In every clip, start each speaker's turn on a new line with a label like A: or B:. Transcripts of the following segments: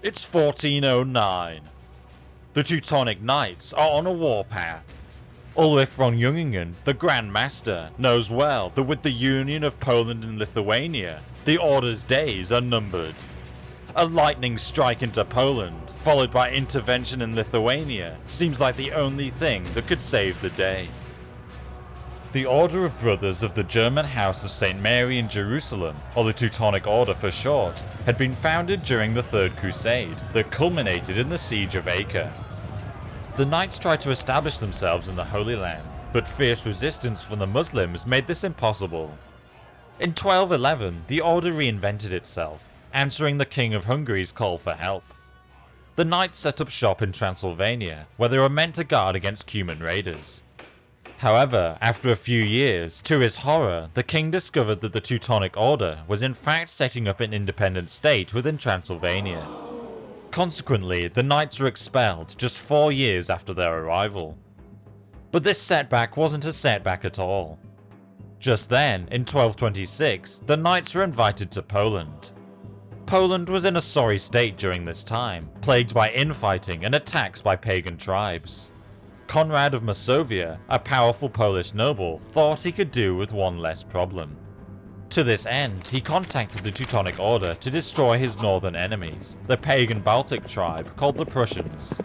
A: It's 1409. The Teutonic Knights are on a warpath. Ulrich von Jungingen, the Grand Master, knows well that with the union of Poland and Lithuania, the Order's days are numbered. A lightning strike into Poland, followed by intervention in Lithuania, seems like the only thing that could save the day. The Order of Brothers of the German House of St. Mary in Jerusalem, or the Teutonic Order for short, had been founded during the Third Crusade that culminated in the Siege of Acre. The Knights tried to establish themselves in the Holy Land, but fierce resistance from the Muslims made this impossible. In 1211, the Order reinvented itself, answering the King of Hungary's call for help. The Knights set up shop in Transylvania, where they were meant to guard against Cuman raiders. However, after a few years, to his horror, the king discovered that the Teutonic Order was in fact setting up an independent state within Transylvania. Consequently, the Knights were expelled just 4 years after their arrival. But this setback wasn't a setback at all. Just then, in 1226, the Knights were invited to Poland. Poland was in a sorry state during this time, plagued by infighting and attacks by pagan tribes. Conrad of Masovia, a powerful Polish noble, thought he could do with one less problem. To this end, he contacted the Teutonic Order to destroy his northern enemies, the pagan Baltic tribe called the Prussians.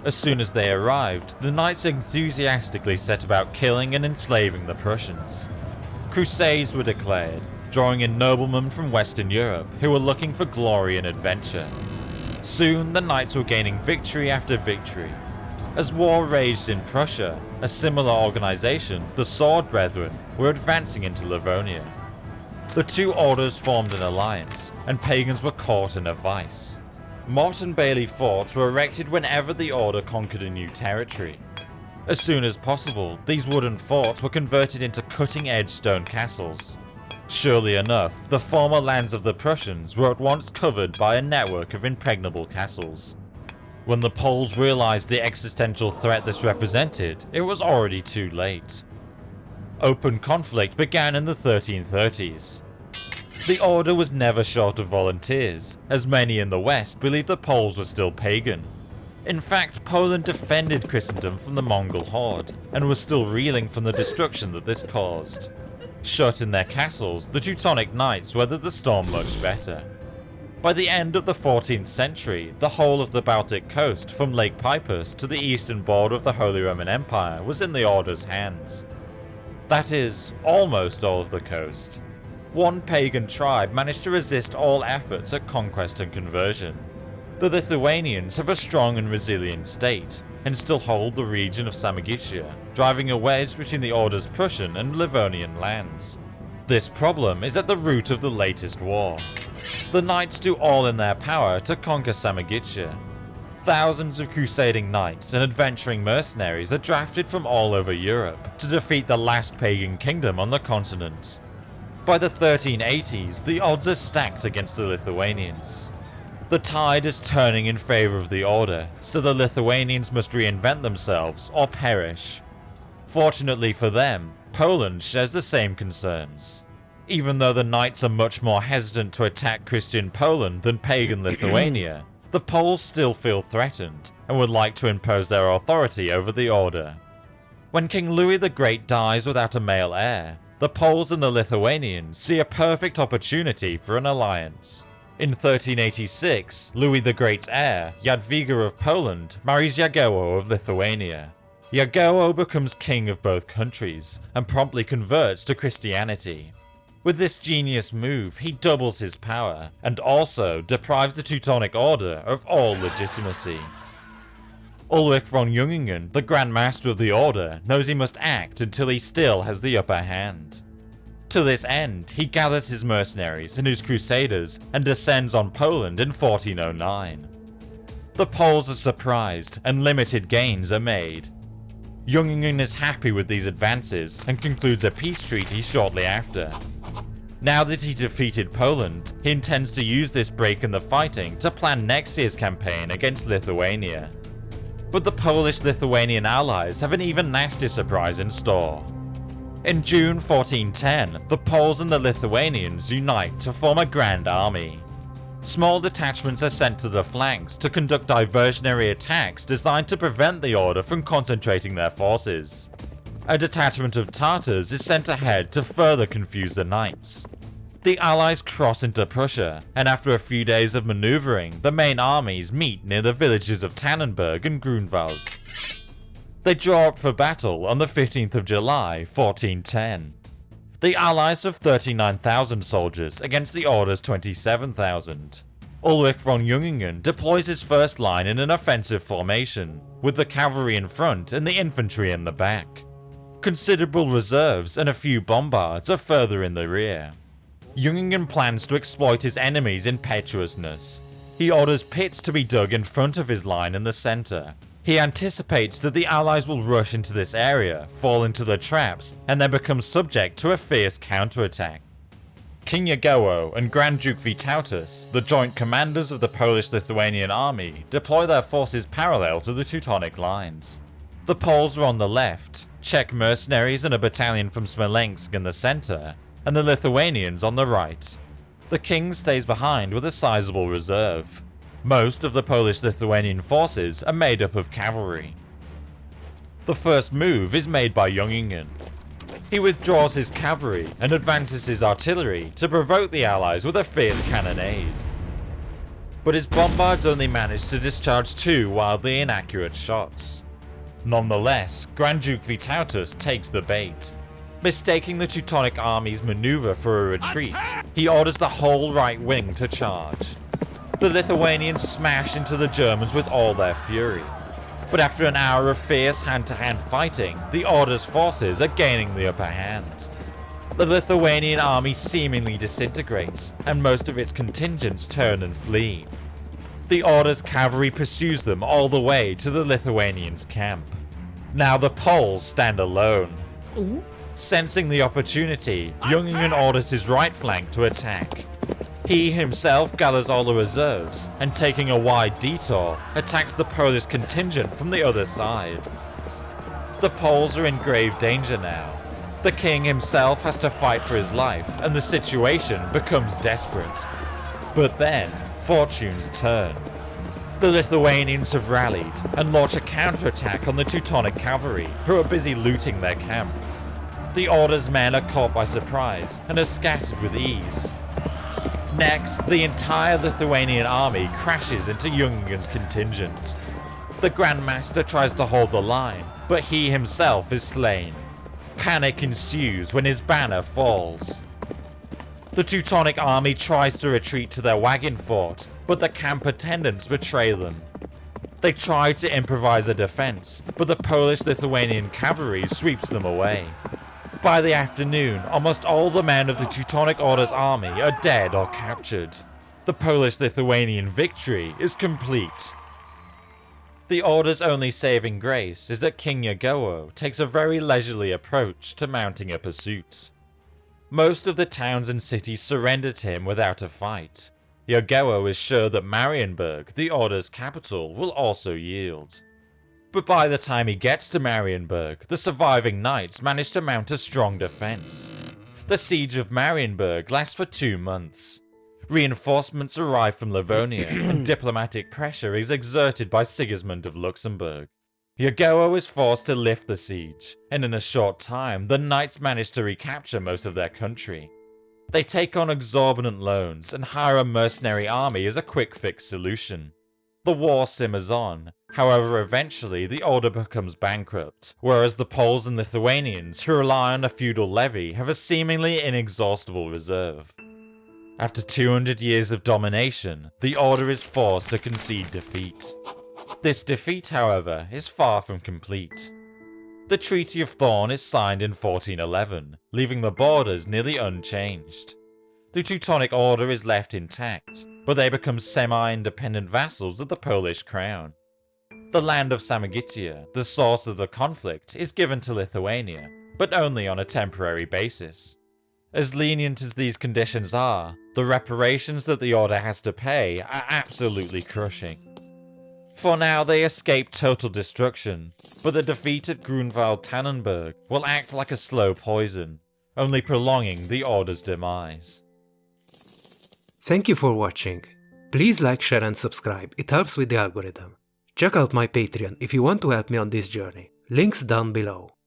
A: As soon as they arrived, the Knights enthusiastically set about killing and enslaving the Prussians. Crusades were declared, drawing in noblemen from Western Europe who were looking for glory and adventure. Soon, the Knights were gaining victory after victory. As war raged in Prussia, a similar organization, the Sword Brethren, were advancing into Livonia. The two orders formed an alliance, and pagans were caught in a vice. Motte and Bailey forts were erected whenever the Order conquered a new territory. As soon as possible, these wooden forts were converted into cutting-edge stone castles. Surely enough, the former lands of the Prussians were at once covered by a network of impregnable castles. When the Poles realized the existential threat this represented, it was already too late. Open conflict began in the 1330s. The Order was never short of volunteers, as many in the West believed the Poles were still pagan. In fact, Poland defended Christendom from the Mongol horde, and was still reeling from the destruction that this caused. Shut in their castles, the Teutonic Knights weathered the storm much better. By the end of the 14th century, the whole of the Baltic coast from Lake Peipus to the eastern border of the Holy Roman Empire was in the Order's hands. That is, almost all of the coast. One pagan tribe managed to resist all efforts at conquest and conversion. The Lithuanians have a strong and resilient state, and still hold the region of Samogitia, driving a wedge between the Order's Prussian and Livonian lands. This problem is at the root of the latest war. The Knights do all in their power to conquer Samogitia. Thousands of crusading knights and adventuring mercenaries are drafted from all over Europe to defeat the last pagan kingdom on the continent. By the 1380s, the odds are stacked against the Lithuanians. The tide is turning in favor of the Order, so the Lithuanians must reinvent themselves or perish. Fortunately for them, Poland shares the same concerns. Even though the Knights are much more hesitant to attack Christian Poland than pagan Lithuania, the Poles still feel threatened and would like to impose their authority over the Order. When King Louis the Great dies without a male heir, the Poles and the Lithuanians see a perfect opportunity for an alliance. In 1386, Louis the Great's heir, Jadwiga of Poland, marries Jagiello of Lithuania. Jagiello becomes king of both countries and promptly converts to Christianity. With this genius move, he doubles his power, and also deprives the Teutonic Order of all legitimacy. Ulrich von Jungingen, the Grand Master of the Order, knows he must act until he still has the upper hand. To this end, he gathers his mercenaries and his crusaders and descends on Poland in 1409. The Poles are surprised, and limited gains are made. Jungingen is happy with these advances and concludes a peace treaty shortly after. Now that he defeated Poland, he intends to use this break in the fighting to plan next year's campaign against Lithuania. But the Polish-Lithuanian allies have an even nastier surprise in store. In June 1410, the Poles and the Lithuanians unite to form a grand army. Small detachments are sent to the flanks to conduct diversionary attacks designed to prevent the Order from concentrating their forces. A detachment of Tartars is sent ahead to further confuse the Knights. The Allies cross into Prussia, and after a few days of maneuvering, the main armies meet near the villages of Tannenberg and Grunvald. They draw up for battle on the 15th of July, 1410. The Allies have 39,000 soldiers against the Order's 27,000. Ulrich von Jungingen deploys his first line in an offensive formation, with the cavalry in front and the infantry in the back. Considerable reserves and a few bombards are further in the rear. Jungingen plans to exploit his enemy's impetuousness. He orders pits to be dug in front of his line in the centre. He anticipates that the Allies will rush into this area, fall into the traps, and then become subject to a fierce counterattack. King Jagiello and Grand Duke Vytautas, the joint commanders of the Polish-Lithuanian army, deploy their forces parallel to the Teutonic lines. The Poles are on the left, Czech mercenaries and a battalion from Smolensk in the centre, and the Lithuanians on the right. The king stays behind with a sizable reserve. Most of the Polish-Lithuanian forces are made up of cavalry. The first move is made by Jungingen. He withdraws his cavalry and advances his artillery to provoke the Allies with a fierce cannonade. But his bombards only manage to discharge 2 wildly inaccurate shots. Nonetheless, Grand Duke Vytautas takes the bait. Mistaking the Teutonic army's maneuver for a retreat, he orders the whole right wing to charge. The Lithuanians smash into the Germans with all their fury. But after an hour of fierce hand-to-hand fighting, the Order's forces are gaining the upper hand. The Lithuanian army seemingly disintegrates, and most of its contingents turn and flee. The Order's cavalry pursues them all the way to the Lithuanians' camp. Now the Poles stand alone. Sensing the opportunity, Jungingen orders his right flank to attack. He himself gathers all the reserves, and taking a wide detour, attacks the Polish contingent from the other side. The Poles are in grave danger now. The king himself has to fight for his life, and the situation becomes desperate. But then, fortunes turn. The Lithuanians have rallied, and launch a counterattack on the Teutonic cavalry, who are busy looting their camp. The Order's men are caught by surprise, and are scattered with ease. Next, the entire Lithuanian army crashes into Jungingen's contingent. The Grand Master tries to hold the line, but he himself is slain. Panic ensues when his banner falls. The Teutonic army tries to retreat to their wagon fort, but the camp attendants betray them. They try to improvise a defense, but the Polish-Lithuanian cavalry sweeps them away. By the afternoon, almost all the men of the Teutonic Order's army are dead or captured. The Polish-Lithuanian victory is complete. The Order's only saving grace is that King Jagiello takes a very leisurely approach to mounting a pursuit. Most of the towns and cities surrender to him without a fight. Jagiello is sure that Marienburg, the Order's capital, will also yield. But by the time he gets to Marienburg, the surviving knights manage to mount a strong defense. The siege of Marienburg lasts for 2 months. Reinforcements arrive from Livonia, and diplomatic pressure is exerted by Sigismund of Luxembourg. Jagiello is forced to lift the siege, and in a short time, the knights manage to recapture most of their country. They take on exorbitant loans and hire a mercenary army as a quick-fix solution. The war simmers on. However, eventually the Order becomes bankrupt, whereas the Poles and Lithuanians who rely on a feudal levy have a seemingly inexhaustible reserve. After 200 years of domination, the Order is forced to concede defeat. This defeat, however, is far from complete. The Treaty of Thorn is signed in 1411, leaving the borders nearly unchanged. The Teutonic Order is left intact, but they become semi-independent vassals of the Polish crown. The land of Samogitia, the source of the conflict, is given to Lithuania, but only on a temporary basis. As lenient as these conditions are, the reparations that the Order has to pay are absolutely crushing. For now they escape total destruction, but the defeat at Grunvald Tannenberg will act like a slow poison, only prolonging the Order's demise.
B: Thank you for watching. Please like, share and subscribe, it helps with the algorithm. Check out my Patreon if you want to help me on this journey. Links down below.